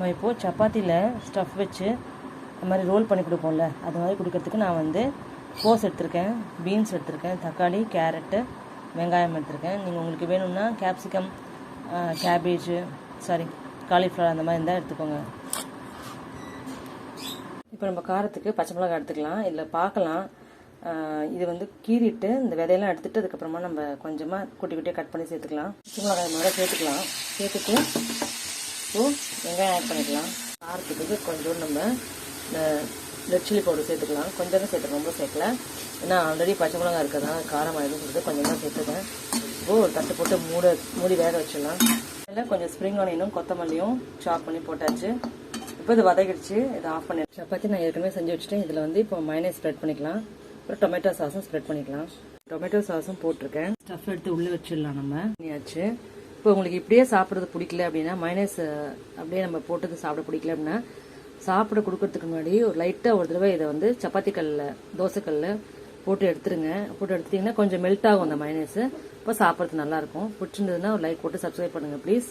நம்ம இப்போது சப்பாத்தியில் ஸ்டஃப் வச்சு அது மாதிரி ரோல் பண்ணி கொடுப்போம்ல, அது மாதிரி கொடுக்கறதுக்கு நான் வந்து கோஸ் எடுத்திருக்கேன், பீன்ஸ் எடுத்திருக்கேன், தக்காளி, கேரட்டு, வெங்காயம் எடுத்திருக்கேன். நீங்கள் உங்களுக்கு வேணும்னா கேப்சிகம், கேபேஜு, காலிஃப்ளவர் அந்த மாதிரி இருந்தால் எடுத்துக்கோங்க. இப்போ நம்ம காரத்துக்கு பச்சை மிளகாய் எடுத்துக்கலாம். இதில் பார்க்கலாம், இது வந்து கீறிட்டு இந்த விதையெல்லாம் எடுத்துகிட்டு அதுக்கப்புறமா நம்ம கொஞ்சமாக குட்டி குட்டியாக கட் பண்ணி சேர்த்துக்கலாம். பச்சை மிளகாய் முதல்ல சேர்த்துக்கலாம். சேர்த்துட்டு இப்போது வெங்காயம் ஆட் பண்ணிக்கலாம். காரத்துக்கு கொஞ்சம் நம்ம இந்த ரெட் சில்லி பவுடர் சேர்த்துக்கலாம். கொஞ்சம் தான் சேர்த்துக்கலாம், ரொம்ப சேர்க்கல, ஏன்னா ஆல்ரெடி பச்சை மிளகாய் இருக்கிறதுனால காரம் ஆகிடும் சொல்லிட்டு கொஞ்சம் தான் சேர்த்துக்கேன். இப்போது ஒரு தட்டு போட்டு மூடி வேக வச்சிடலாம். இதில் கொஞ்சம் ஸ்ப்ரிங் ஆனியனும் கொத்தமல்லியும் சாப் பண்ணி போட்டாச்சு. இப்போ இது வதக்கிடுச்சு, இதை ஆஃப் பண்ணி சப்பாத்தி நான் ஏற்கனவே செஞ்சு வச்சுட்டேன். இதில் வந்து இப்போ மைனஸ் ஸ்ப்ரெட் பண்ணிக்கலாம். அப்புறம் டொமேட்டோ சாஸும் ஸ்ப்ரெட் பண்ணிக்கலாம். டொமேட்டோ சாஸும் போட்டிருக்கேன். ஸ்டஃப் எடுத்து உள்ளே வச்சிடலாம். நம்ம பண்ணியாச்சு. இப்போ உங்களுக்கு இப்படியே சாப்பிட்றது பிடிக்கல அப்படின்னா, மைனஸ் அப்படியே நம்ம போட்டது சாப்பிட பிடிக்கல அப்படின்னா, சாப்பிட கொடுக்கறதுக்கு முன்னாடி ஒரு லைட்டாக ஒரு தடவை இதை வந்து சப்பாத்தி கல்லில், தோசைக்கல்லில் போட்டு எடுத்துருங்க. போட்டு எடுத்துட்டிங்கன்னா கொஞ்சம் மெல்ட் ஆகும் அந்த மைனஸ். இப்போ சாப்பிட்றது நல்லாயிருக்கும். பிடிச்சிருந்ததுன்னா ஒரு லைக் போட்டு சப்ஸ்கிரைப் பண்ணுங்கள் ப்ளீஸ்.